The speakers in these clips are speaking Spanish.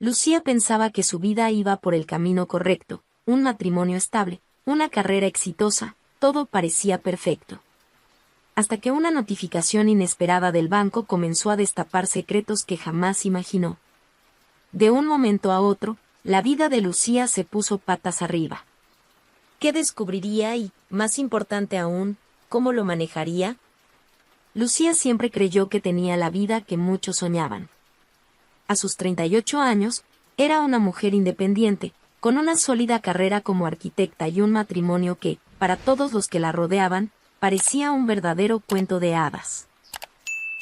Lucía pensaba que su vida iba por el camino correcto, un matrimonio estable, una carrera exitosa, todo parecía perfecto. Hasta que una notificación inesperada del banco comenzó a destapar secretos que jamás imaginó. De un momento a otro, la vida de Lucía se puso patas arriba. ¿Qué descubriría y, más importante aún, cómo lo manejaría? Lucía siempre creyó que tenía la vida que muchos soñaban. A sus 38 años, era una mujer independiente, con una sólida carrera como arquitecta y un matrimonio que, para todos los que la rodeaban, parecía un verdadero cuento de hadas.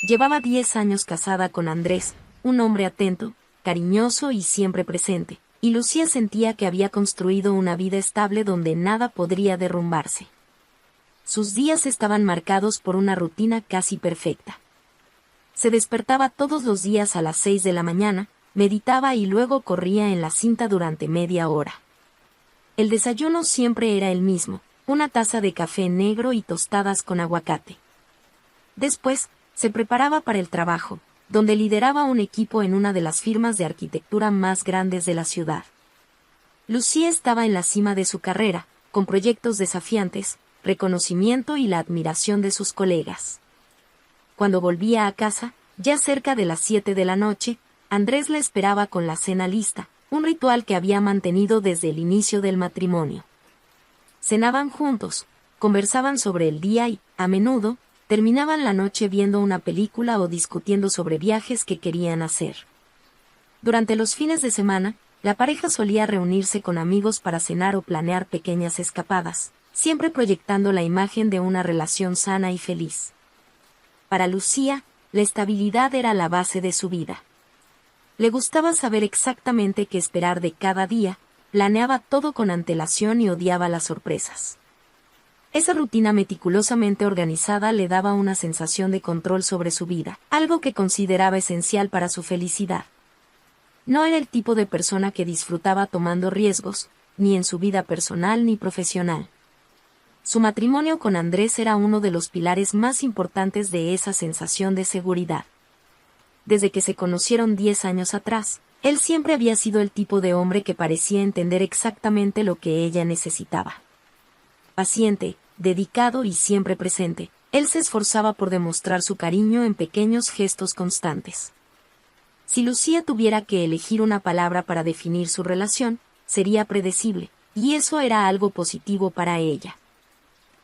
Llevaba 10 años casada con Andrés, un hombre atento, cariñoso y siempre presente, y Lucía sentía que había construido una vida estable donde nada podría derrumbarse. Sus días estaban marcados por una rutina casi perfecta. Se despertaba todos los días a las 6 de la mañana, meditaba y luego corría en la cinta durante media hora. El desayuno siempre era el mismo, una taza de café negro y tostadas con aguacate. Después, se preparaba para el trabajo, donde lideraba un equipo en una de las firmas de arquitectura más grandes de la ciudad. Lucía estaba en la cima de su carrera, con proyectos desafiantes, reconocimiento y la admiración de sus colegas. Cuando volvía a casa, ya cerca de las 7 de la noche, Andrés la esperaba con la cena lista, un ritual que había mantenido desde el inicio del matrimonio. Cenaban juntos, conversaban sobre el día y, a menudo, terminaban la noche viendo una película o discutiendo sobre viajes que querían hacer. Durante los fines de semana, la pareja solía reunirse con amigos para cenar o planear pequeñas escapadas, siempre proyectando la imagen de una relación sana y feliz. Para Lucía, la estabilidad era la base de su vida. Le gustaba saber exactamente qué esperar de cada día, planeaba todo con antelación y odiaba las sorpresas. Esa rutina meticulosamente organizada le daba una sensación de control sobre su vida, algo que consideraba esencial para su felicidad. No era el tipo de persona que disfrutaba tomando riesgos, ni en su vida personal ni profesional. Su matrimonio con Andrés era uno de los pilares más importantes de esa sensación de seguridad. Desde que se conocieron 10 años atrás, él siempre había sido el tipo de hombre que parecía entender exactamente lo que ella necesitaba. Paciente, dedicado y siempre presente, él se esforzaba por demostrar su cariño en pequeños gestos constantes. Si Lucía tuviera que elegir una palabra para definir su relación, sería predecible, y eso era algo positivo para ella.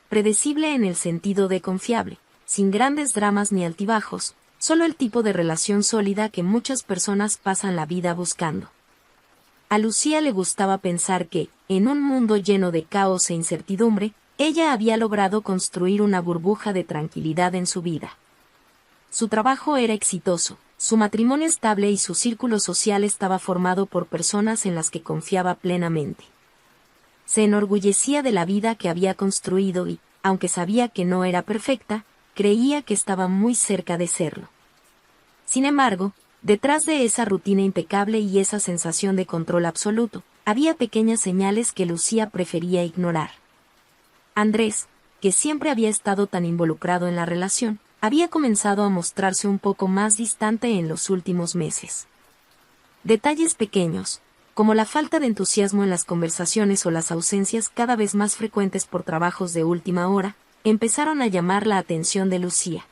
Predecible en el sentido de confiable, sin grandes dramas ni altibajos, solo el tipo de relación sólida que muchas personas pasan la vida buscando. A Lucía le gustaba pensar que, en un mundo lleno de caos e incertidumbre, ella había logrado construir una burbuja de tranquilidad en su vida. Su trabajo era exitoso, su matrimonio estable y su círculo social estaba formado por personas en las que confiaba plenamente. Se enorgullecía de la vida que había construido y, aunque sabía que no era perfecta, creía que estaba muy cerca de serlo. Sin embargo, detrás de esa rutina impecable y esa sensación de control absoluto, había pequeñas señales que Lucía prefería ignorar. Andrés, que siempre había estado tan involucrado en la relación, había comenzado a mostrarse un poco más distante en los últimos meses. Detalles pequeños, como la falta de entusiasmo en las conversaciones o las ausencias cada vez más frecuentes por trabajos de última hora, empezaron a llamar la atención de Lucía.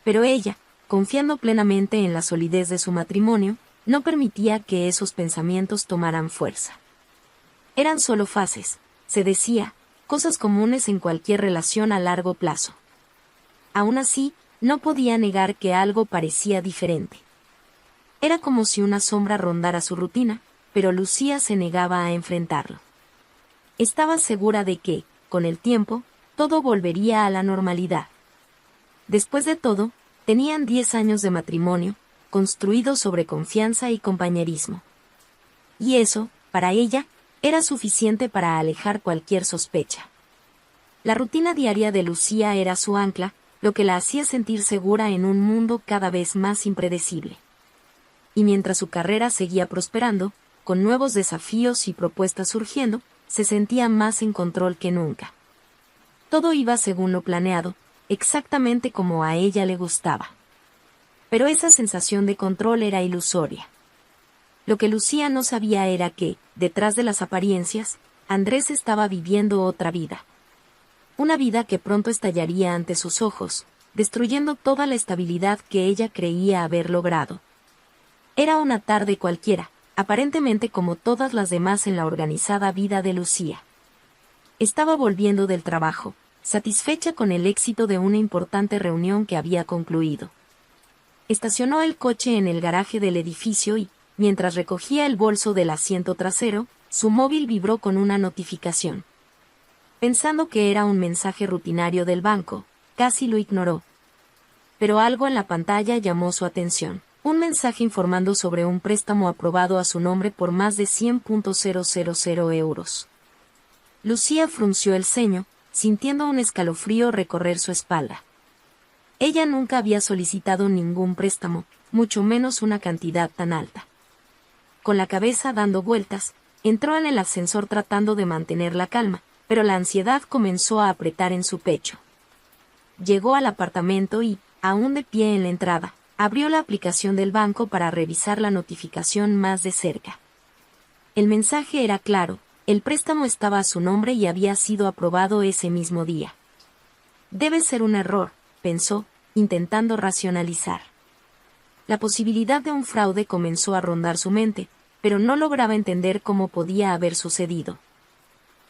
Pero ella, confiando plenamente en la solidez de su matrimonio, no permitía que esos pensamientos tomaran fuerza. Eran solo fases, se decía, cosas comunes en cualquier relación a largo plazo. Aún así, no podía negar que algo parecía diferente. Era como si una sombra rondara su rutina, pero Lucía se negaba a enfrentarlo. Estaba segura de que, con el tiempo, todo volvería a la normalidad. Después de todo, tenían 10 años de matrimonio, construidos sobre confianza y compañerismo. Y eso, para ella, era suficiente para alejar cualquier sospecha. La rutina diaria de Lucía era su ancla, lo que la hacía sentir segura en un mundo cada vez más impredecible. Y mientras su carrera seguía prosperando, con nuevos desafíos y propuestas surgiendo, se sentía más en control que nunca. Todo iba según lo planeado, exactamente como a ella le gustaba. Pero esa sensación de control era ilusoria. Lo que Lucía no sabía era que, detrás de las apariencias, Andrés estaba viviendo otra vida. Una vida que pronto estallaría ante sus ojos, destruyendo toda la estabilidad que ella creía haber logrado. Era una tarde cualquiera, aparentemente como todas las demás en la organizada vida de Lucía. Estaba volviendo del trabajo, satisfecha con el éxito de una importante reunión que había concluido. Estacionó el coche en el garaje del edificio y, mientras recogía el bolso del asiento trasero, su móvil vibró con una notificación. Pensando que era un mensaje rutinario del banco, casi lo ignoró. Pero algo en la pantalla llamó su atención. Un mensaje informando sobre un préstamo aprobado a su nombre por más de 100.000 euros. Lucía frunció el ceño, sintiendo un escalofrío recorrer su espalda. Ella nunca había solicitado ningún préstamo, mucho menos una cantidad tan alta. Con la cabeza dando vueltas, entró en el ascensor tratando de mantener la calma, pero la ansiedad comenzó a apretar en su pecho. Llegó al apartamento y, aún de pie en la entrada, abrió la aplicación del banco para revisar la notificación más de cerca. El mensaje era claro. El préstamo estaba a su nombre y había sido aprobado ese mismo día. Debe ser un error, pensó, intentando racionalizar. La posibilidad de un fraude comenzó a rondar su mente, pero no lograba entender cómo podía haber sucedido.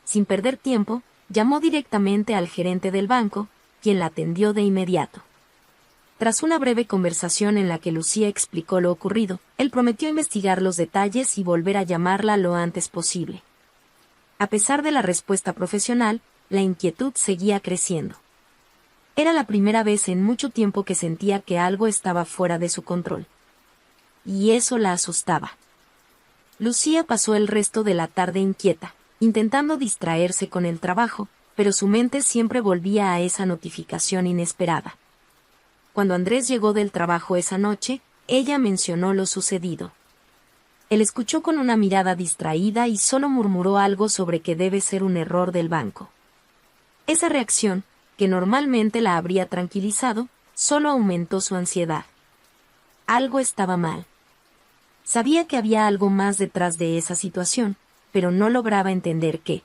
Sin perder tiempo, llamó directamente al gerente del banco, quien la atendió de inmediato. Tras una breve conversación en la que Lucía explicó lo ocurrido, él prometió investigar los detalles y volver a llamarla lo antes posible. A pesar de la respuesta profesional, la inquietud seguía creciendo. Era la primera vez en mucho tiempo que sentía que algo estaba fuera de su control. Y eso la asustaba. Lucía pasó el resto de la tarde inquieta, intentando distraerse con el trabajo, pero su mente siempre volvía a esa notificación inesperada. Cuando Andrés llegó del trabajo esa noche, ella mencionó lo sucedido. Él escuchó con una mirada distraída y solo murmuró algo sobre que debe ser un error del banco. Esa reacción, que normalmente la habría tranquilizado, solo aumentó su ansiedad. Algo estaba mal. Sabía que había algo más detrás de esa situación, pero no lograba entender qué.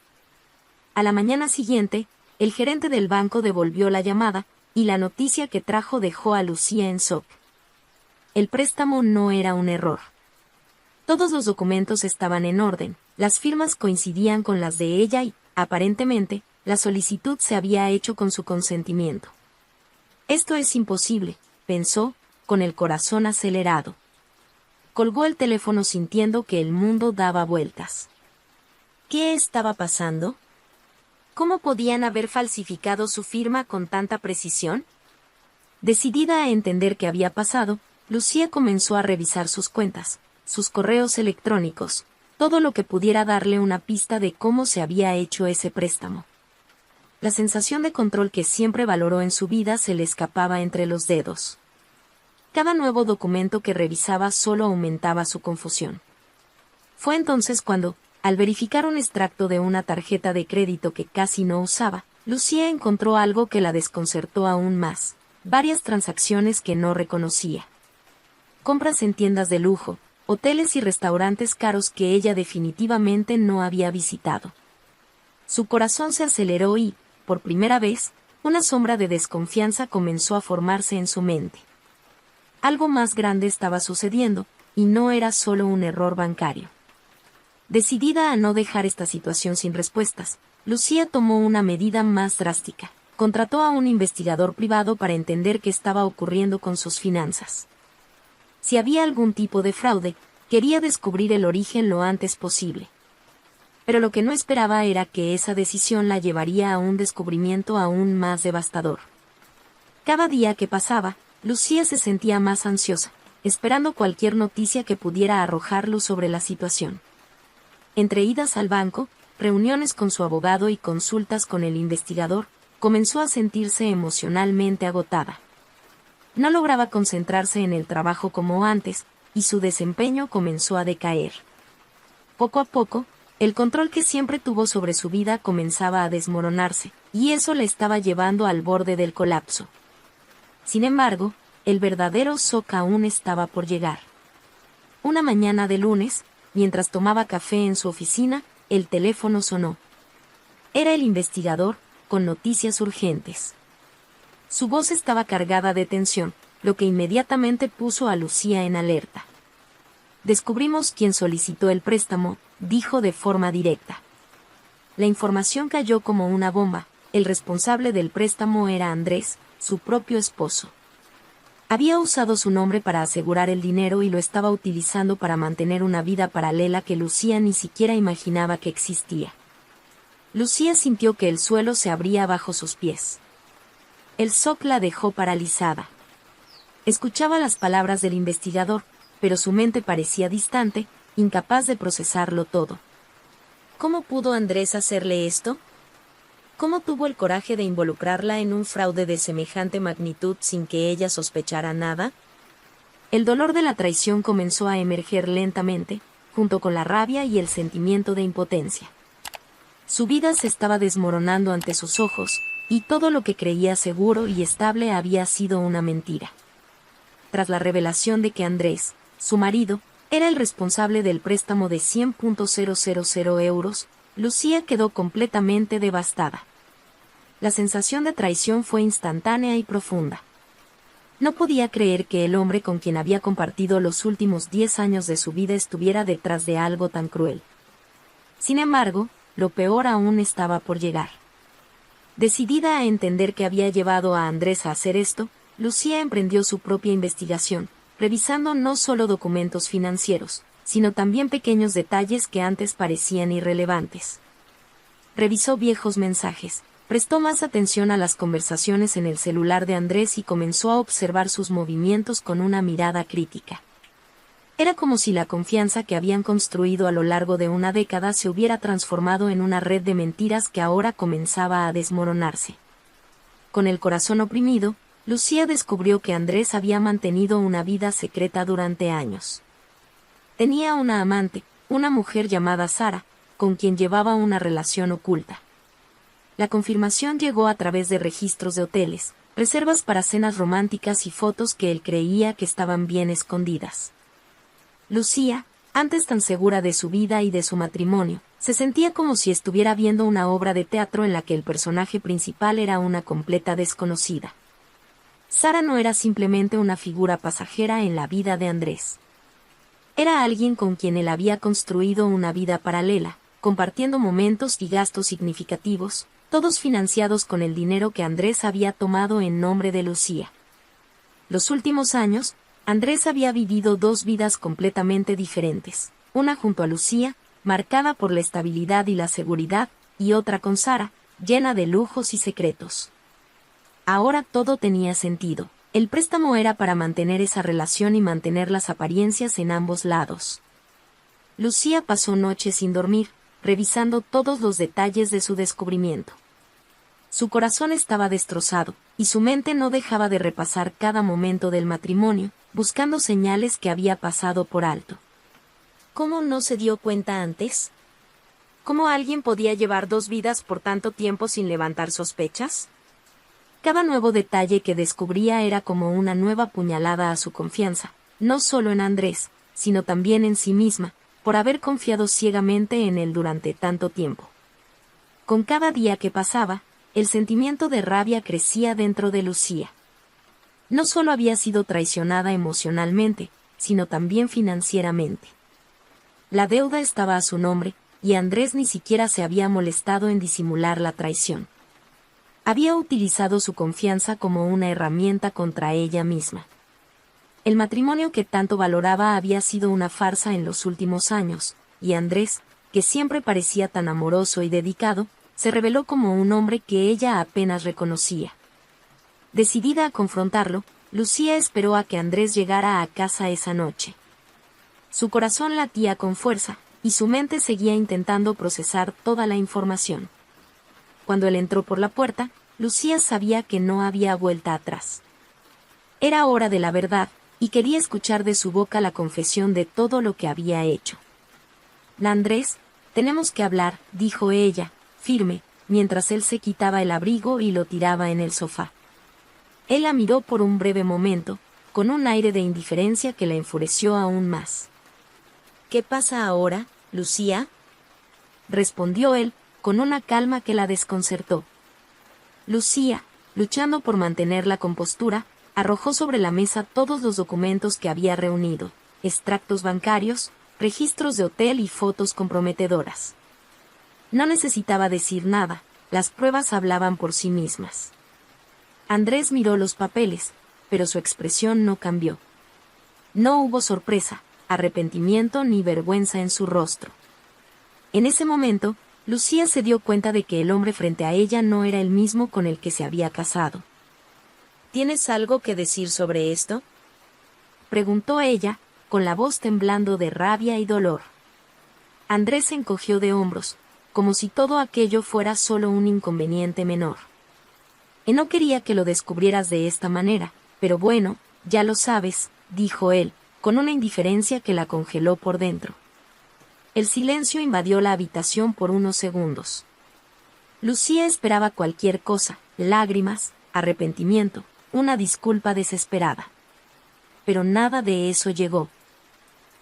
A la mañana siguiente, el gerente del banco devolvió la llamada, y la noticia que trajo dejó a Lucía en shock. El préstamo no era un error. Todos los documentos estaban en orden, las firmas coincidían con las de ella y, aparentemente, la solicitud se había hecho con su consentimiento. Esto es imposible, pensó, con el corazón acelerado. Colgó el teléfono sintiendo que el mundo daba vueltas. ¿Qué estaba pasando? ¿Cómo podían haber falsificado su firma con tanta precisión? Decidida a entender qué había pasado, Lucía comenzó a revisar sus cuentas, sus correos electrónicos, todo lo que pudiera darle una pista de cómo se había hecho ese préstamo. La sensación de control que siempre valoró en su vida se le escapaba entre los dedos. Cada nuevo documento que revisaba solo aumentaba su confusión. Fue entonces cuando, al verificar un extracto de una tarjeta de crédito que casi no usaba, Lucía encontró algo que la desconcertó aún más, varias transacciones que no reconocía. Compras en tiendas de lujo, hoteles y restaurantes caros que ella definitivamente no había visitado. Su corazón se aceleró y, por primera vez, una sombra de desconfianza comenzó a formarse en su mente. Algo más grande estaba sucediendo, y no era solo un error bancario. Decidida a no dejar esta situación sin respuestas, Lucía tomó una medida más drástica. Contrató a un investigador privado para entender qué estaba ocurriendo con sus finanzas. Si había algún tipo de fraude, quería descubrir el origen lo antes posible. Pero lo que no esperaba era que esa decisión la llevaría a un descubrimiento aún más devastador. Cada día que pasaba, Lucía se sentía más ansiosa, esperando cualquier noticia que pudiera arrojar luz sobre la situación. Entre idas al banco, reuniones con su abogado y consultas con el investigador, comenzó a sentirse emocionalmente agotada. No lograba concentrarse en el trabajo como antes, y su desempeño comenzó a decaer. Poco a poco, el control que siempre tuvo sobre su vida comenzaba a desmoronarse, y eso le estaba llevando al borde del colapso. Sin embargo, el verdadero shock aún estaba por llegar. Una mañana de lunes, mientras tomaba café en su oficina, el teléfono sonó. Era el investigador, con noticias urgentes. Su voz estaba cargada de tensión, lo que inmediatamente puso a Lucía en alerta. Descubrimos quién solicitó el préstamo, dijo de forma directa. La información cayó como una bomba. El responsable del préstamo era Andrés, su propio esposo. Había usado su nombre para asegurar el dinero y lo estaba utilizando para mantener una vida paralela que Lucía ni siquiera imaginaba que existía. Lucía sintió que el suelo se abría bajo sus pies. El shock la dejó paralizada. Escuchaba las palabras del investigador, pero su mente parecía distante, incapaz de procesarlo todo. ¿Cómo pudo Andrés hacerle esto? ¿Cómo tuvo el coraje de involucrarla en un fraude de semejante magnitud sin que ella sospechara nada? El dolor de la traición comenzó a emerger lentamente, junto con la rabia y el sentimiento de impotencia. Su vida se estaba desmoronando ante sus ojos, y todo lo que creía seguro y estable había sido una mentira. Tras la revelación de que Andrés, su marido, era el responsable del préstamo de 100.000 euros, Lucía quedó completamente devastada. La sensación de traición fue instantánea y profunda. No podía creer que el hombre con quien había compartido los últimos 10 años de su vida estuviera detrás de algo tan cruel. Sin embargo, lo peor aún estaba por llegar. Decidida a entender qué había llevado a Andrés a hacer esto, Lucía emprendió su propia investigación, revisando no solo documentos financieros, sino también pequeños detalles que antes parecían irrelevantes. Revisó viejos mensajes, prestó más atención a las conversaciones en el celular de Andrés y comenzó a observar sus movimientos con una mirada crítica. Era como si la confianza que habían construido a lo largo de una década se hubiera transformado en una red de mentiras que ahora comenzaba a desmoronarse. Con el corazón oprimido, Lucía descubrió que Andrés había mantenido una vida secreta durante años. Tenía una amante, una mujer llamada Sara, con quien llevaba una relación oculta. La confirmación llegó a través de registros de hoteles, reservas para cenas románticas y fotos que él creía que estaban bien escondidas. Lucía, antes tan segura de su vida y de su matrimonio, se sentía como si estuviera viendo una obra de teatro en la que el personaje principal era una completa desconocida. Sara no era simplemente una figura pasajera en la vida de Andrés. Era alguien con quien él había construido una vida paralela, compartiendo momentos y gastos significativos, todos financiados con el dinero que Andrés había tomado en nombre de Lucía. Los últimos años, Andrés había vivido dos vidas completamente diferentes, una junto a Lucía, marcada por la estabilidad y la seguridad, y otra con Sara, llena de lujos y secretos. Ahora todo tenía sentido. El préstamo era para mantener esa relación y mantener las apariencias en ambos lados. Lucía pasó noches sin dormir, revisando todos los detalles de su descubrimiento. Su corazón estaba destrozado, y su mente no dejaba de repasar cada momento del matrimonio, buscando señales que había pasado por alto. ¿Cómo no se dio cuenta antes? ¿Cómo alguien podía llevar dos vidas por tanto tiempo sin levantar sospechas? Cada nuevo detalle que descubría era como una nueva puñalada a su confianza, no solo en Andrés, sino también en sí misma, por haber confiado ciegamente en él durante tanto tiempo. Con cada día que pasaba, el sentimiento de rabia crecía dentro de Lucía. No solo había sido traicionada emocionalmente, sino también financieramente. La deuda estaba a su nombre, y Andrés ni siquiera se había molestado en disimular la traición. Había utilizado su confianza como una herramienta contra ella misma. El matrimonio que tanto valoraba había sido una farsa en los últimos años, y Andrés, que siempre parecía tan amoroso y dedicado, se reveló como un hombre que ella apenas reconocía. Decidida a confrontarlo, Lucía esperó a que Andrés llegara a casa esa noche. Su corazón latía con fuerza, y su mente seguía intentando procesar toda la información. Cuando él entró por la puerta, Lucía sabía que no había vuelta atrás. Era hora de la verdad, y quería escuchar de su boca la confesión de todo lo que había hecho. «Andrés, tenemos que hablar», dijo ella, firme, mientras él se quitaba el abrigo y lo tiraba en el sofá. Él la miró por un breve momento, con un aire de indiferencia que la enfureció aún más. ¿Qué pasa ahora, Lucía?, respondió él, con una calma que la desconcertó. Lucía, luchando por mantener la compostura, arrojó sobre la mesa todos los documentos que había reunido, extractos bancarios, registros de hotel y fotos comprometedoras. No necesitaba decir nada, las pruebas hablaban por sí mismas. Andrés miró los papeles, pero su expresión no cambió. No hubo sorpresa, arrepentimiento ni vergüenza en su rostro. En ese momento, Lucía se dio cuenta de que el hombre frente a ella no era el mismo con el que se había casado. ¿Tienes algo que decir sobre esto?, preguntó ella, con la voz temblando de rabia y dolor. Andrés se encogió de hombros, como si todo aquello fuera solo un inconveniente menor. No quería que lo descubrieras de esta manera, pero bueno, ya lo sabes, dijo él, con una indiferencia que la congeló por dentro. El silencio invadió la habitación por unos segundos. Lucía esperaba cualquier cosa, lágrimas, arrepentimiento, una disculpa desesperada. Pero nada de eso llegó.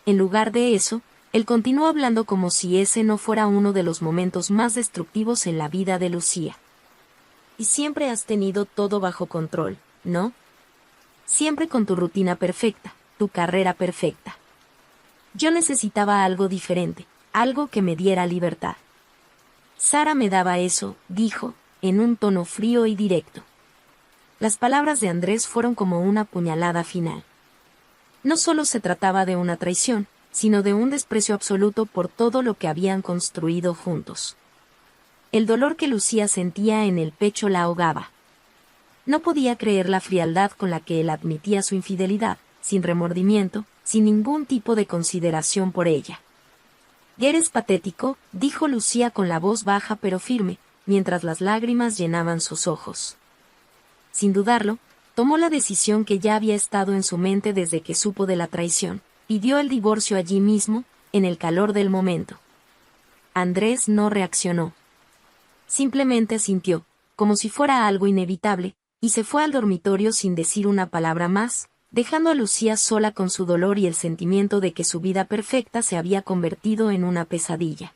En lugar de eso, él continuó hablando como si ese no fuera uno de los momentos más destructivos en la vida de Lucía. Y siempre has tenido todo bajo control, ¿no? Siempre con tu rutina perfecta, tu carrera perfecta. Yo necesitaba algo diferente, algo que me diera libertad. Sara me daba eso, dijo, en un tono frío y directo. Las palabras de Andrés fueron como una puñalada final. No solo se trataba de una traición, sino de un desprecio absoluto por todo lo que habían construido juntos. El dolor que Lucía sentía en el pecho la ahogaba. No podía creer la frialdad con la que él admitía su infidelidad, sin remordimiento, sin ningún tipo de consideración por ella. «Eres patético», dijo Lucía con la voz baja pero firme, mientras las lágrimas llenaban sus ojos. Sin dudarlo, tomó la decisión que ya había estado en su mente desde que supo de la traición, pidió el divorcio allí mismo, en el calor del momento. Andrés no reaccionó. Simplemente asintió, como si fuera algo inevitable, y se fue al dormitorio sin decir una palabra más, dejando a Lucía sola con su dolor y el sentimiento de que su vida perfecta se había convertido en una pesadilla.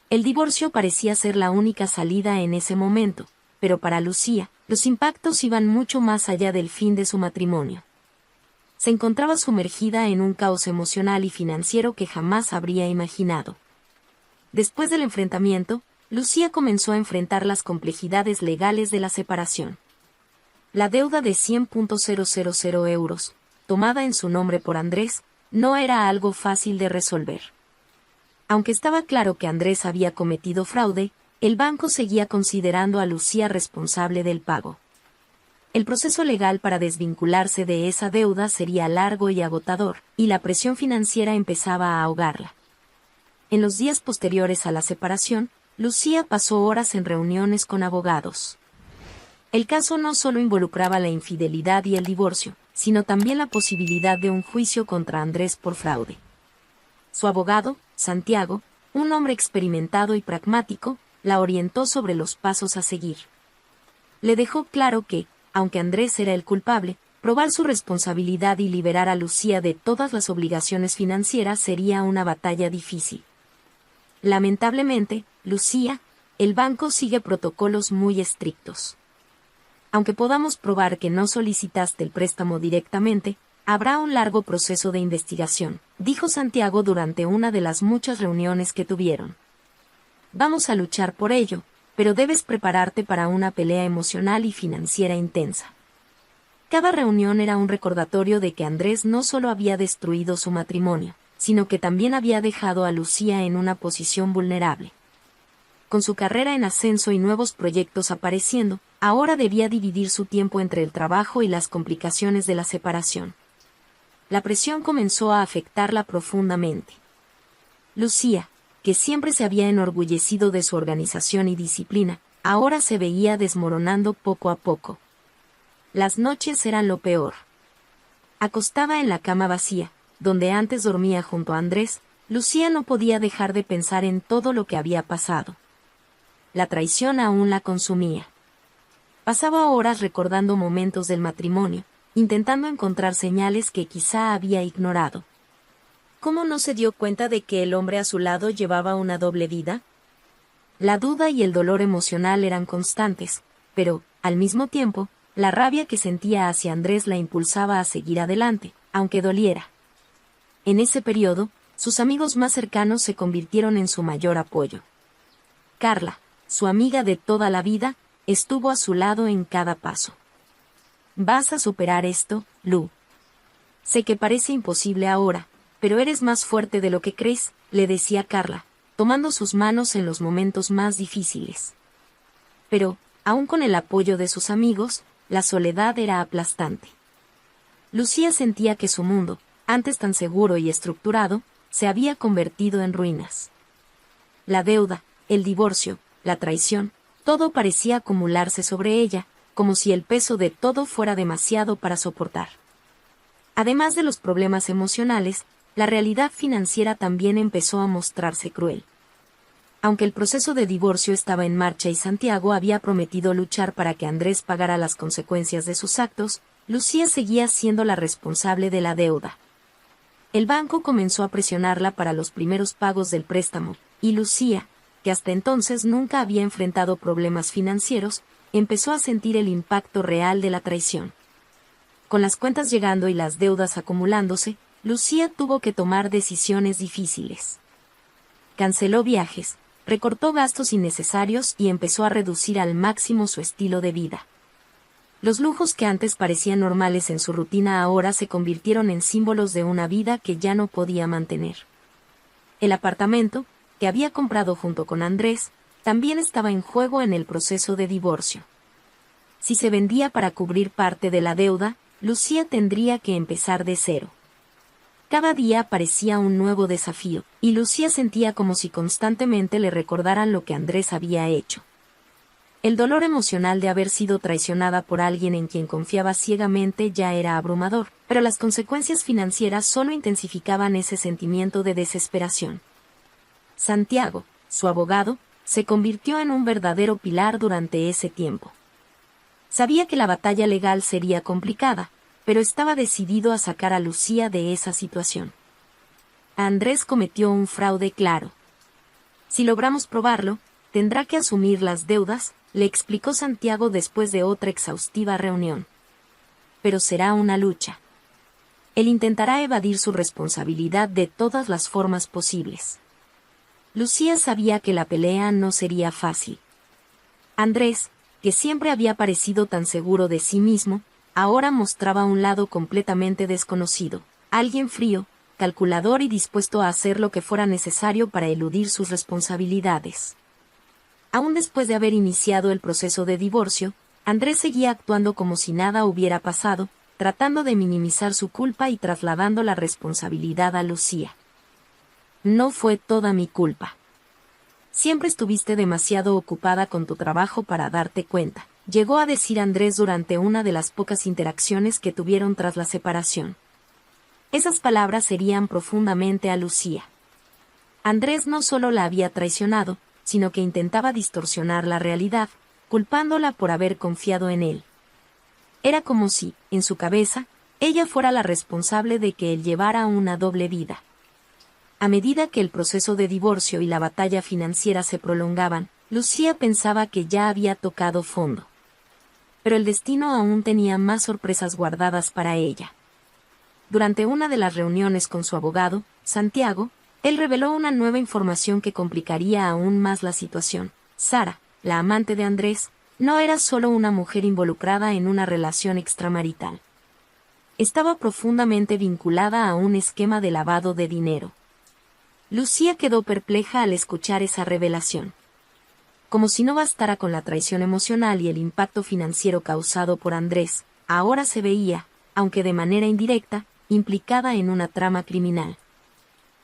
El divorcio parecía ser la única salida en ese momento, pero para Lucía, los impactos iban mucho más allá del fin de su matrimonio. Se encontraba sumergida en un caos emocional y financiero que jamás habría imaginado. Después del enfrentamiento, Lucía comenzó a enfrentar las complejidades legales de la separación. La deuda de 100.000 euros, tomada en su nombre por Andrés, no era algo fácil de resolver. Aunque estaba claro que Andrés había cometido fraude, el banco seguía considerando a Lucía responsable del pago. El proceso legal para desvincularse de esa deuda sería largo y agotador, y la presión financiera empezaba a ahogarla. En los días posteriores a la separación, Lucía pasó horas en reuniones con abogados. El caso no solo involucraba la infidelidad y el divorcio, sino también la posibilidad de un juicio contra Andrés por fraude. Su abogado, Santiago, un hombre experimentado y pragmático, la orientó sobre los pasos a seguir. Le dejó claro que, aunque Andrés era el culpable, probar su responsabilidad y liberar a Lucía de todas las obligaciones financieras sería una batalla difícil. Lamentablemente, Lucía, el banco sigue protocolos muy estrictos. Aunque podamos probar que no solicitaste el préstamo directamente, habrá un largo proceso de investigación, dijo Santiago durante una de las muchas reuniones que tuvieron. Vamos a luchar por ello, pero debes prepararte para una pelea emocional y financiera intensa. Cada reunión era un recordatorio de que Andrés no solo había destruido su matrimonio, sino que también había dejado a Lucía en una posición vulnerable. Con su carrera en ascenso y nuevos proyectos apareciendo, ahora debía dividir su tiempo entre el trabajo y las complicaciones de la separación. La presión comenzó a afectarla profundamente. Lucía, que siempre se había enorgullecido de su organización y disciplina, ahora se veía desmoronando poco a poco. Las noches eran lo peor. Acostada en la cama vacía, donde antes dormía junto a Andrés, Lucía no podía dejar de pensar en todo lo que había pasado. La traición aún la consumía. Pasaba horas recordando momentos del matrimonio, intentando encontrar señales que quizá había ignorado. ¿Cómo no se dio cuenta de que el hombre a su lado llevaba una doble vida? La duda y el dolor emocional eran constantes, pero, al mismo tiempo, la rabia que sentía hacia Andrés la impulsaba a seguir adelante, aunque doliera. En ese periodo, sus amigos más cercanos se convirtieron en su mayor apoyo. Carla, su amiga de toda la vida, estuvo a su lado en cada paso. «Vas a superar esto, Lu. Sé que parece imposible ahora, pero eres más fuerte de lo que crees», le decía Carla, tomando sus manos en los momentos más difíciles. Pero, aun con el apoyo de sus amigos, la soledad era aplastante. Lucía sentía que su mundo, antes tan seguro y estructurado, se había convertido en ruinas. La deuda, el divorcio, la traición, todo parecía acumularse sobre ella, como si el peso de todo fuera demasiado para soportar. Además de los problemas emocionales, la realidad financiera también empezó a mostrarse cruel. Aunque el proceso de divorcio estaba en marcha y Santiago había prometido luchar para que Andrés pagara las consecuencias de sus actos, Lucía seguía siendo la responsable de la deuda. El banco comenzó a presionarla para los primeros pagos del préstamo, y Lucía, que hasta entonces nunca había enfrentado problemas financieros, empezó a sentir el impacto real de la traición. Con las cuentas llegando y las deudas acumulándose, Lucía tuvo que tomar decisiones difíciles. Canceló viajes, recortó gastos innecesarios y empezó a reducir al máximo su estilo de vida. Los lujos que antes parecían normales en su rutina ahora se convirtieron en símbolos de una vida que ya no podía mantener. El apartamento, que había comprado junto con Andrés, también estaba en juego en el proceso de divorcio. Si se vendía para cubrir parte de la deuda, Lucía tendría que empezar de cero. Cada día parecía un nuevo desafío, y Lucía sentía como si constantemente le recordaran lo que Andrés había hecho. El dolor emocional de haber sido traicionada por alguien en quien confiaba ciegamente ya era abrumador, pero las consecuencias financieras solo intensificaban ese sentimiento de desesperación. Santiago, su abogado, se convirtió en un verdadero pilar durante ese tiempo. Sabía que la batalla legal sería complicada, pero estaba decidido a sacar a Lucía de esa situación. Andrés cometió un fraude claro. Si logramos probarlo, tendrá que asumir las deudas, le explicó Santiago después de otra exhaustiva reunión. Pero será una lucha. Él intentará evadir su responsabilidad de todas las formas posibles. Lucía sabía que la pelea no sería fácil. Andrés, que siempre había parecido tan seguro de sí mismo, ahora mostraba un lado completamente desconocido, alguien frío, calculador y dispuesto a hacer lo que fuera necesario para eludir sus responsabilidades. Aún después de haber iniciado el proceso de divorcio, Andrés seguía actuando como si nada hubiera pasado, tratando de minimizar su culpa y trasladando la responsabilidad a Lucía. No fue toda mi culpa. Siempre estuviste demasiado ocupada con tu trabajo para darte cuenta, llegó a decir Andrés durante una de las pocas interacciones que tuvieron tras la separación. Esas palabras herían profundamente a Lucía. Andrés no solo la había traicionado, sino que intentaba distorsionar la realidad, culpándola por haber confiado en él. Era como si, en su cabeza, ella fuera la responsable de que él llevara una doble vida. A medida que el proceso de divorcio y la batalla financiera se prolongaban, Lucía pensaba que ya había tocado fondo. Pero el destino aún tenía más sorpresas guardadas para ella. Durante una de las reuniones con su abogado, Santiago, él reveló una nueva información que complicaría aún más la situación. Sara, la amante de Andrés, no era solo una mujer involucrada en una relación extramarital. Estaba profundamente vinculada a un esquema de lavado de dinero. Lucía quedó perpleja al escuchar esa revelación. Como si no bastara con la traición emocional y el impacto financiero causado por Andrés, ahora se veía, aunque de manera indirecta, implicada en una trama criminal.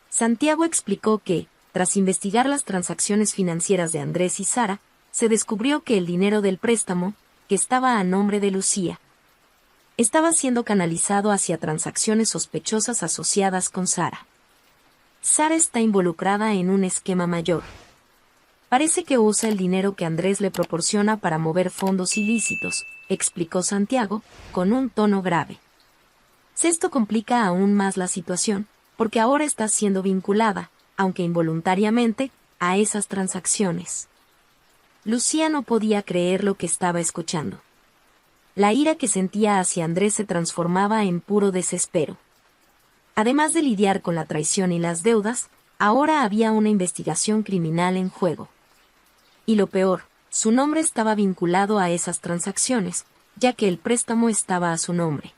Santiago explicó que, tras investigar las transacciones financieras de Andrés y Sara, se descubrió que el dinero del préstamo, que estaba a nombre de Lucía, estaba siendo canalizado hacia transacciones sospechosas asociadas con Sara. Sara está involucrada en un esquema mayor. Parece que usa el dinero que Andrés le proporciona para mover fondos ilícitos, explicó Santiago, con un tono grave. Esto complica aún más la situación, porque ahora está siendo vinculada, aunque involuntariamente, a esas transacciones. Lucía no podía creer lo que estaba escuchando. La ira que sentía hacia Andrés se transformaba en puro desespero. Además de lidiar con la traición y las deudas, ahora había una investigación criminal en juego. Y lo peor, su nombre estaba vinculado a esas transacciones, ya que el préstamo estaba a su nombre.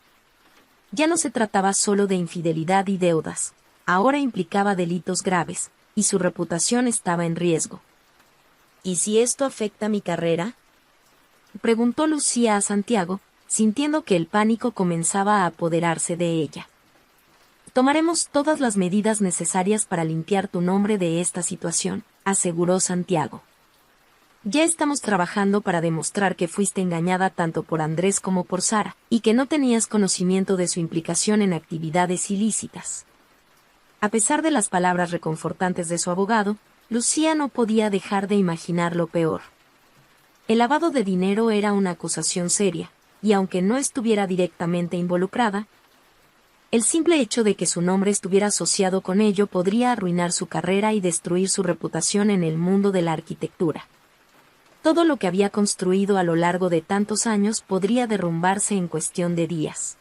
Ya no se trataba solo de infidelidad y deudas, ahora implicaba delitos graves, y su reputación estaba en riesgo. ¿Y si esto afecta mi carrera?, preguntó Lucía a Santiago, sintiendo que el pánico comenzaba a apoderarse de ella. Tomaremos todas las medidas necesarias para limpiar tu nombre de esta situación, aseguró Santiago. Ya estamos trabajando para demostrar que fuiste engañada tanto por Andrés como por Sara, y que no tenías conocimiento de su implicación en actividades ilícitas. A pesar de las palabras reconfortantes de su abogado, Lucía no podía dejar de imaginar lo peor. El lavado de dinero era una acusación seria, y aunque no estuviera directamente involucrada, el simple hecho de que su nombre estuviera asociado con ello podría arruinar su carrera y destruir su reputación en el mundo de la arquitectura. Todo lo que había construido a lo largo de tantos años podría derrumbarse en cuestión de días.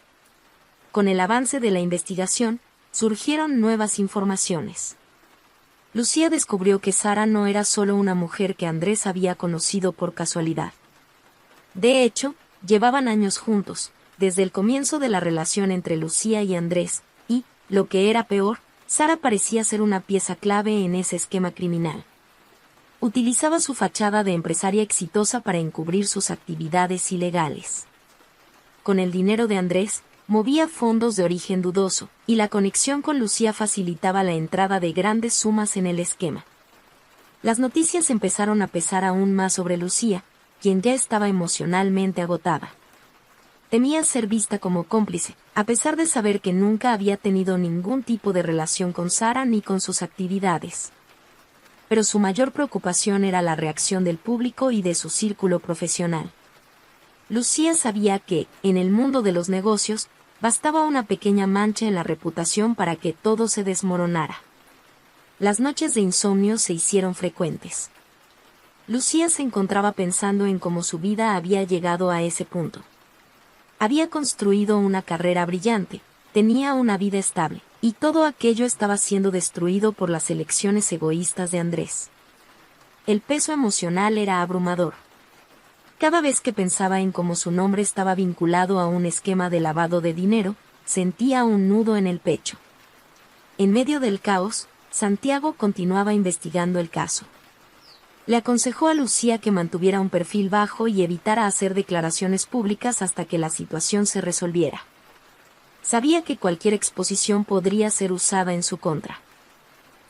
Con el avance de la investigación, surgieron nuevas informaciones. Lucía descubrió que Sara no era solo una mujer que Andrés había conocido por casualidad. De hecho, llevaban años juntos, desde el comienzo de la relación entre Lucía y Andrés, y, lo que era peor, Sara parecía ser una pieza clave en ese esquema criminal. Utilizaba su fachada de empresaria exitosa para encubrir sus actividades ilegales. Con el dinero de Andrés, movía fondos de origen dudoso, y la conexión con Lucía facilitaba la entrada de grandes sumas en el esquema. Las noticias empezaron a pesar aún más sobre Lucía, quien ya estaba emocionalmente agotada. Temía ser vista como cómplice, a pesar de saber que nunca había tenido ningún tipo de relación con Sara ni con sus actividades. Pero su mayor preocupación era la reacción del público y de su círculo profesional. Lucía sabía que, en el mundo de los negocios, bastaba una pequeña mancha en la reputación para que todo se desmoronara. Las noches de insomnio se hicieron frecuentes. Lucía se encontraba pensando en cómo su vida había llegado a ese punto. Había construido una carrera brillante, tenía una vida estable, y todo aquello estaba siendo destruido por las elecciones egoístas de Andrés. El peso emocional era abrumador. Cada vez que pensaba en cómo su nombre estaba vinculado a un esquema de lavado de dinero, sentía un nudo en el pecho. En medio del caos, Santiago continuaba investigando el caso. Le aconsejó a Lucía que mantuviera un perfil bajo y evitara hacer declaraciones públicas hasta que la situación se resolviera. Sabía que cualquier exposición podría ser usada en su contra.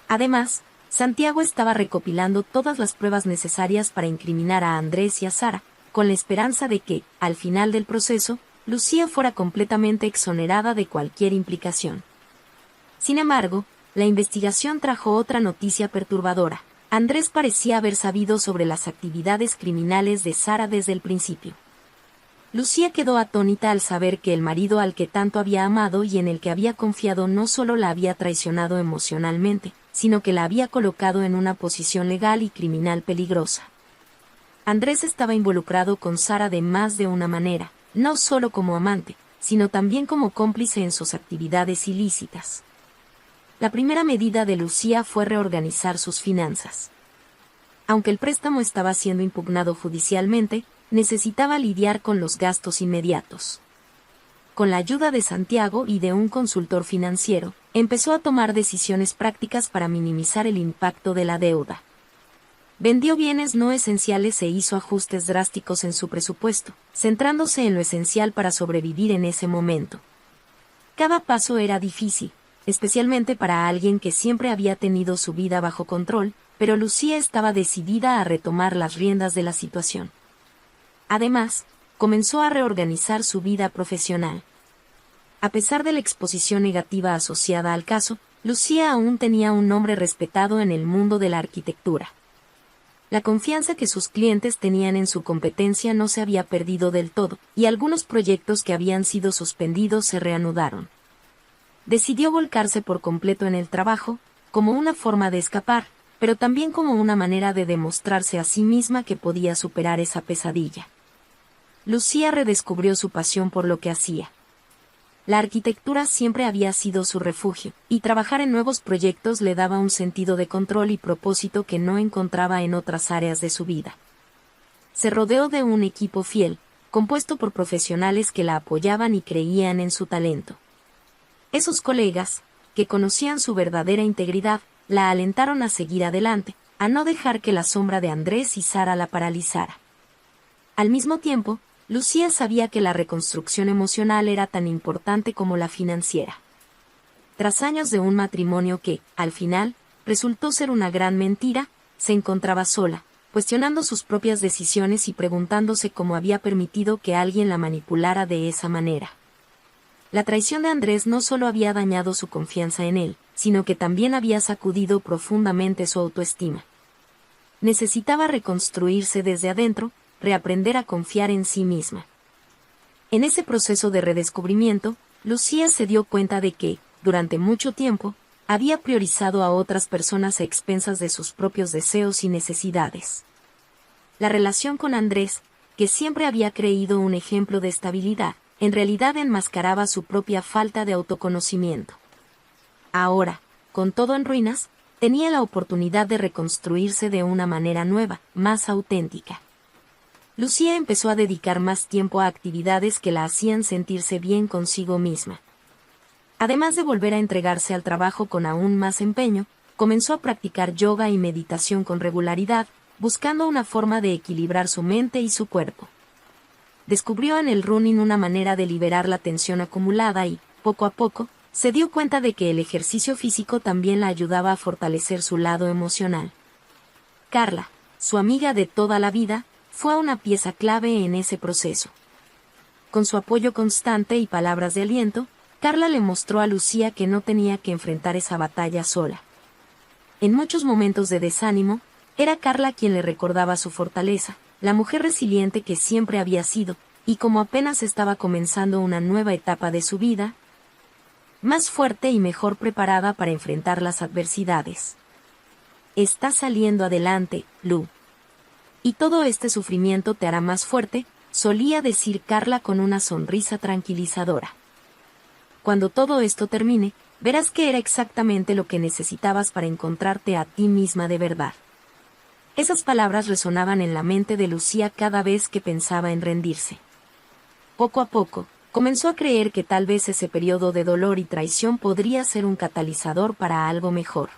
Además, Santiago estaba recopilando todas las pruebas necesarias para incriminar a Andrés y a Sara, con la esperanza de que, al final del proceso, Lucía fuera completamente exonerada de cualquier implicación. Sin embargo, la investigación trajo otra noticia perturbadora. Andrés parecía haber sabido sobre las actividades criminales de Sara desde el principio. Lucía quedó atónita al saber que el marido al que tanto había amado y en el que había confiado no solo la había traicionado emocionalmente, sino que la había colocado en una posición legal y criminal peligrosa. Andrés estaba involucrado con Sara de más de una manera, no solo como amante, sino también como cómplice en sus actividades ilícitas. La primera medida de Lucía fue reorganizar sus finanzas. Aunque el préstamo estaba siendo impugnado judicialmente, necesitaba lidiar con los gastos inmediatos. Con la ayuda de Santiago y de un consultor financiero, empezó a tomar decisiones prácticas para minimizar el impacto de la deuda. Vendió bienes no esenciales e hizo ajustes drásticos en su presupuesto, centrándose en lo esencial para sobrevivir en ese momento. Cada paso era difícil, especialmente para alguien que siempre había tenido su vida bajo control, pero Lucía estaba decidida a retomar las riendas de la situación. Además, comenzó a reorganizar su vida profesional. A pesar de la exposición negativa asociada al caso, Lucía aún tenía un nombre respetado en el mundo de la arquitectura. La confianza que sus clientes tenían en su competencia no se había perdido del todo, y algunos proyectos que habían sido suspendidos se reanudaron. decidió volcarse por completo en el trabajo, como una forma de escapar, pero también como una manera de demostrarse a sí misma que podía superar esa pesadilla. Lucía redescubrió su pasión por lo que hacía. La arquitectura siempre había sido su refugio, y trabajar en nuevos proyectos le daba un sentido de control y propósito que no encontraba en otras áreas de su vida. Se rodeó de un equipo fiel, compuesto por profesionales que la apoyaban y creían en su talento. Esos colegas, que conocían su verdadera integridad, la alentaron a seguir adelante, a no dejar que la sombra de Andrés y Sara la paralizara. Al mismo tiempo, Lucía sabía que la reconstrucción emocional era tan importante como la financiera. Tras años de un matrimonio que, al final, resultó ser una gran mentira, se encontraba sola, cuestionando sus propias decisiones y preguntándose cómo había permitido que alguien la manipulara de esa manera. La traición de Andrés no solo había dañado su confianza en él, sino que también había sacudido profundamente su autoestima. Necesitaba reconstruirse desde adentro, reaprender a confiar en sí misma. En ese proceso de redescubrimiento, Lucía se dio cuenta de que, durante mucho tiempo, había priorizado a otras personas a expensas de sus propios deseos y necesidades. La relación con Andrés, que siempre había creído un ejemplo de estabilidad, en realidad enmascaraba su propia falta de autoconocimiento. Ahora, con todo en ruinas, tenía la oportunidad de reconstruirse de una manera nueva, más auténtica. Lucía empezó a dedicar más tiempo a actividades que la hacían sentirse bien consigo misma. Además de volver a entregarse al trabajo con aún más empeño, comenzó a practicar yoga y meditación con regularidad, buscando una forma de equilibrar su mente y su cuerpo. Descubrió en el running una manera de liberar la tensión acumulada y, poco a poco, se dio cuenta de que el ejercicio físico también la ayudaba a fortalecer su lado emocional. Carla, su amiga de toda la vida, fue una pieza clave en ese proceso. Con su apoyo constante y palabras de aliento, Carla le mostró a Lucía que no tenía que enfrentar esa batalla sola. En muchos momentos de desánimo, era Carla quien le recordaba su fortaleza, la mujer resiliente que siempre había sido, y como apenas estaba comenzando una nueva etapa de su vida, más fuerte y mejor preparada para enfrentar las adversidades. Estás saliendo adelante, Lu. Y todo este sufrimiento te hará más fuerte, solía decir Carla con una sonrisa tranquilizadora. Cuando todo esto termine, verás que era exactamente lo que necesitabas para encontrarte a ti misma de verdad. Esas palabras resonaban en la mente de Lucía cada vez que pensaba en rendirse. Poco a poco, comenzó a creer que tal vez ese periodo de dolor y traición podría ser un catalizador para algo mejor.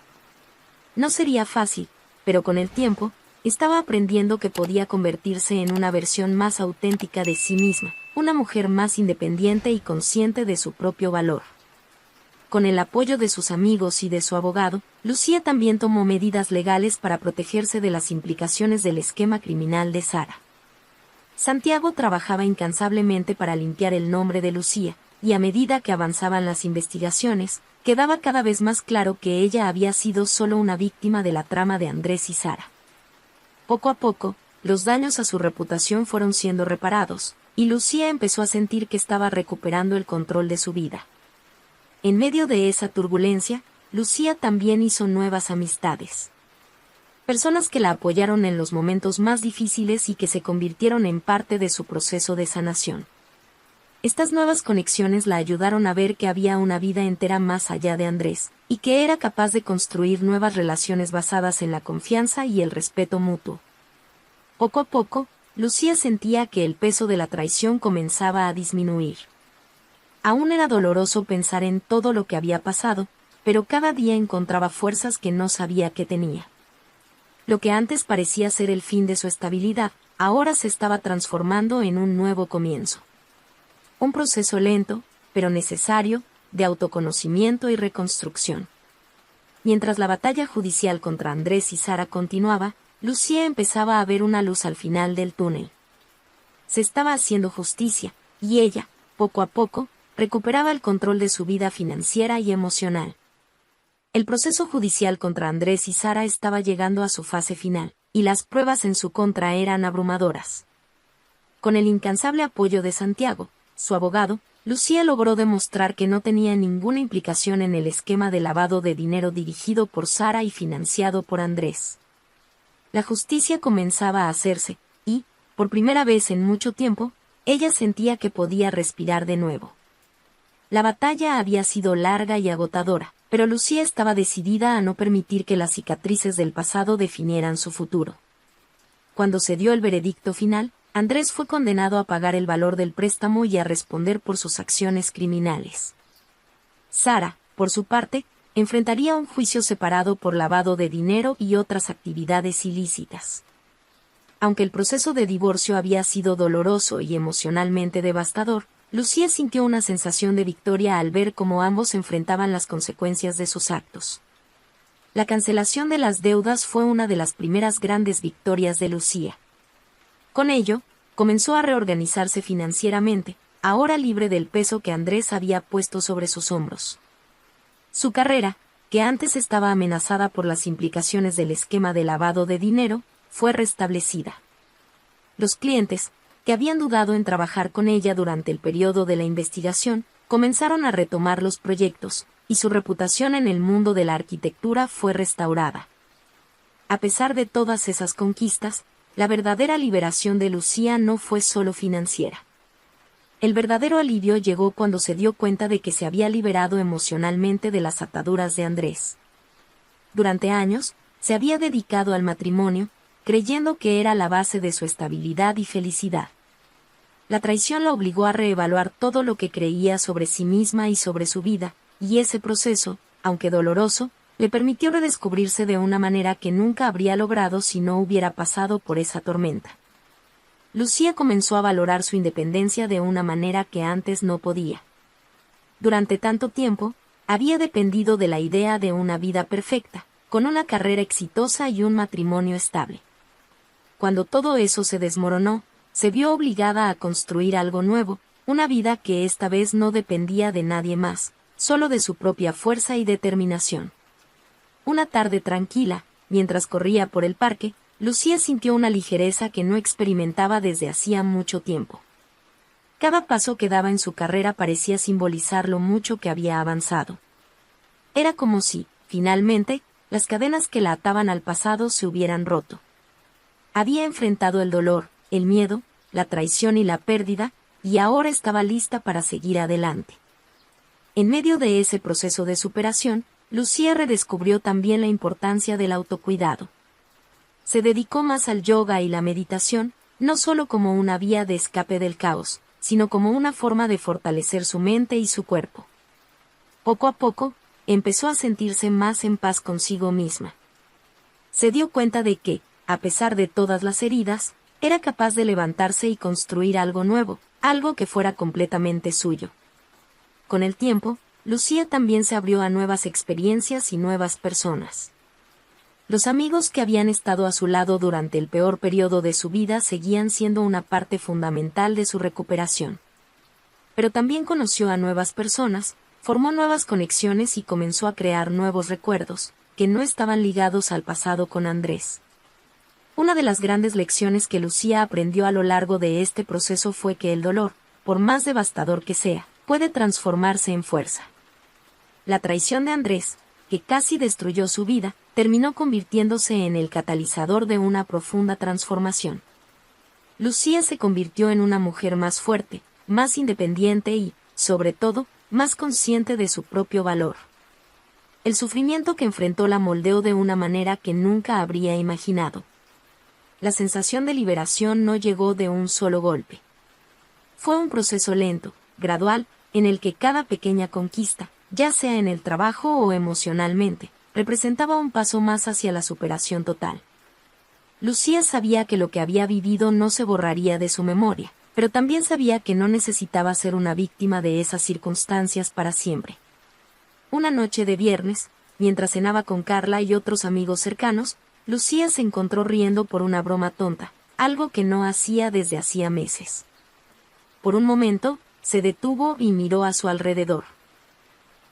No sería fácil, pero con el tiempo, estaba aprendiendo que podía convertirse en una versión más auténtica de sí misma, una mujer más independiente y consciente de su propio valor. Con el apoyo de sus amigos y de su abogado, Lucía también tomó medidas legales para protegerse de las implicaciones del esquema criminal de Sara. Santiago trabajaba incansablemente para limpiar el nombre de Lucía, y a medida que avanzaban las investigaciones, quedaba cada vez más claro que ella había sido solo una víctima de la trama de Andrés y Sara. Poco a poco, los daños a su reputación fueron siendo reparados, y Lucía empezó a sentir que estaba recuperando el control de su vida. En medio de esa turbulencia, Lucía también hizo nuevas amistades. Personas que la apoyaron en los momentos más difíciles y que se convirtieron en parte de su proceso de sanación. Estas nuevas conexiones la ayudaron a ver que había una vida entera más allá de Andrés, y que era capaz de construir nuevas relaciones basadas en la confianza y el respeto mutuo. Poco a poco, Lucía sentía que el peso de la traición comenzaba a disminuir. Aún era doloroso pensar en todo lo que había pasado, pero cada día encontraba fuerzas que no sabía que tenía. Lo que antes parecía ser el fin de su estabilidad, ahora se estaba transformando en un nuevo comienzo. Un proceso lento, pero necesario, de autoconocimiento y reconstrucción. Mientras la batalla judicial contra Andrés y Sara continuaba, Lucía empezaba a ver una luz al final del túnel. Se estaba haciendo justicia, y ella, poco a poco, recuperaba el control de su vida financiera y emocional. El proceso judicial contra Andrés y Sara estaba llegando a su fase final, y las pruebas en su contra eran abrumadoras. Con el incansable apoyo de Santiago, su abogado, Lucía logró demostrar que no tenía ninguna implicación en el esquema de lavado de dinero dirigido por Sara y financiado por Andrés. La justicia comenzaba a hacerse, y, por primera vez en mucho tiempo, ella sentía que podía respirar de nuevo. La batalla había sido larga y agotadora, pero Lucía estaba decidida a no permitir que las cicatrices del pasado definieran su futuro. Cuando se dio el veredicto final, Andrés fue condenado a pagar el valor del préstamo y a responder por sus acciones criminales. Sara, por su parte, enfrentaría un juicio separado por lavado de dinero y otras actividades ilícitas. Aunque el proceso de divorcio había sido doloroso y emocionalmente devastador, Lucía sintió una sensación de victoria al ver cómo ambos enfrentaban las consecuencias de sus actos. La cancelación de las deudas fue una de las primeras grandes victorias de Lucía. Con ello, comenzó a reorganizarse financieramente, ahora libre del peso que Andrés había puesto sobre sus hombros. Su carrera, que antes estaba amenazada por las implicaciones del esquema de lavado de dinero, fue restablecida. Los clientes, que habían dudado en trabajar con ella durante el periodo de la investigación, comenzaron a retomar los proyectos, y su reputación en el mundo de la arquitectura fue restaurada. A pesar de todas esas conquistas, la verdadera liberación de Lucía no fue solo financiera. El verdadero alivio llegó cuando se dio cuenta de que se había liberado emocionalmente de las ataduras de Andrés. Durante años, se había dedicado al matrimonio, creyendo que era la base de su estabilidad y felicidad. La traición la obligó a reevaluar todo lo que creía sobre sí misma y sobre su vida, y ese proceso, aunque doloroso, le permitió redescubrirse de una manera que nunca habría logrado si no hubiera pasado por esa tormenta. Lucía comenzó a valorar su independencia de una manera que antes no podía. Durante tanto tiempo, había dependido de la idea de una vida perfecta, con una carrera exitosa y un matrimonio estable. Cuando todo eso se desmoronó, se vio obligada a construir algo nuevo, una vida que esta vez no dependía de nadie más, solo de su propia fuerza y determinación. Una tarde tranquila, mientras corría por el parque, Lucía sintió una ligereza que no experimentaba desde hacía mucho tiempo. Cada paso que daba en su carrera parecía simbolizar lo mucho que había avanzado. Era como si, finalmente, las cadenas que la ataban al pasado se hubieran roto. Había enfrentado el dolor, el miedo, la traición y la pérdida, y ahora estaba lista para seguir adelante. En medio de ese proceso de superación, Lucía redescubrió también la importancia del autocuidado. Se dedicó más al yoga y la meditación, no solo como una vía de escape del caos, sino como una forma de fortalecer su mente y su cuerpo. Poco a poco, empezó a sentirse más en paz consigo misma. Se dio cuenta de que, a pesar de todas las heridas, era capaz de levantarse y construir algo nuevo, algo que fuera completamente suyo. Con el tiempo, Lucía también se abrió a nuevas experiencias y nuevas personas. Los amigos que habían estado a su lado durante el peor periodo de su vida seguían siendo una parte fundamental de su recuperación. Pero también conoció a nuevas personas, formó nuevas conexiones y comenzó a crear nuevos recuerdos, que no estaban ligados al pasado con Andrés. Una de las grandes lecciones que Lucía aprendió a lo largo de este proceso fue que el dolor, por más devastador que sea, puede transformarse en fuerza. La traición de Andrés, que casi destruyó su vida, terminó convirtiéndose en el catalizador de una profunda transformación. Lucía se convirtió en una mujer más fuerte, más independiente y, sobre todo, más consciente de su propio valor. El sufrimiento que enfrentó la moldeó de una manera que nunca habría imaginado. La sensación de liberación no llegó de un solo golpe. Fue un proceso lento, gradual, en el que cada pequeña conquista, ya sea en el trabajo o emocionalmente, representaba un paso más hacia la superación total. Lucía sabía que lo que había vivido no se borraría de su memoria, pero también sabía que no necesitaba ser una víctima de esas circunstancias para siempre. Una noche de viernes, mientras cenaba con Carla y otros amigos cercanos, Lucía se encontró riendo por una broma tonta, algo que no hacía desde hacía meses. Por un momento, se detuvo y miró a su alrededor.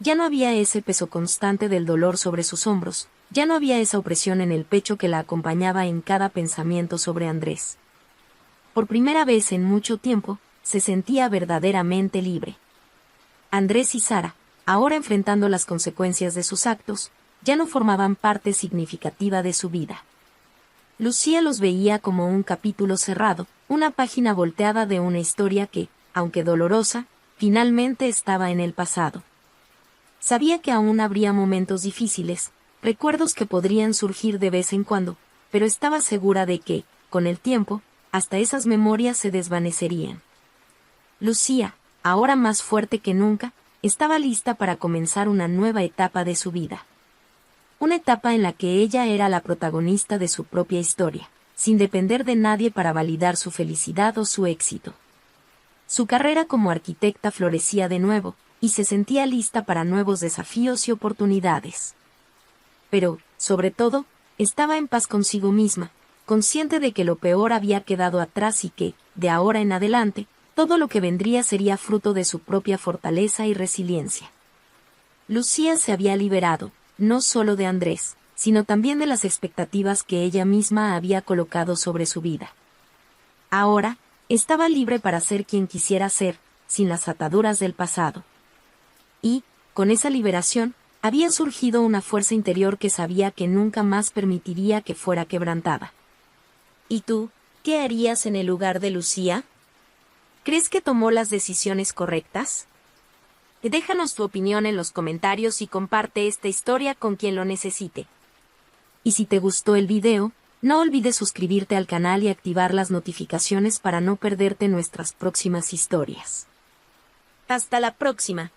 Ya no había ese peso constante del dolor sobre sus hombros, ya no había esa opresión en el pecho que la acompañaba en cada pensamiento sobre Andrés. Por primera vez en mucho tiempo, se sentía verdaderamente libre. Andrés y Sara, ahora enfrentando las consecuencias de sus actos, ya no formaban parte significativa de su vida. Lucía los veía como un capítulo cerrado, una página volteada de una historia que, aunque dolorosa, finalmente estaba en el pasado. Sabía que aún habría momentos difíciles, recuerdos que podrían surgir de vez en cuando, pero estaba segura de que, con el tiempo, hasta esas memorias se desvanecerían. Lucía, ahora más fuerte que nunca, estaba lista para comenzar una nueva etapa de su vida. Una etapa en la que ella era la protagonista de su propia historia, sin depender de nadie para validar su felicidad o su éxito. Su carrera como arquitecta florecía de nuevo, y se sentía lista para nuevos desafíos y oportunidades. Pero, sobre todo, estaba en paz consigo misma, consciente de que lo peor había quedado atrás y que, de ahora en adelante, todo lo que vendría sería fruto de su propia fortaleza y resiliencia. Lucía se había liberado, no solo de Andrés, sino también de las expectativas que ella misma había colocado sobre su vida. Ahora, estaba libre para ser quien quisiera ser, sin las ataduras del pasado. Y, con esa liberación, había surgido una fuerza interior que sabía que nunca más permitiría que fuera quebrantada. ¿Y tú, qué harías en el lugar de Lucía? ¿Crees que tomó las decisiones correctas? Déjanos tu opinión en los comentarios y comparte esta historia con quien lo necesite. Y si te gustó el video, no olvides suscribirte al canal y activar las notificaciones para no perderte nuestras próximas historias. Hasta la próxima.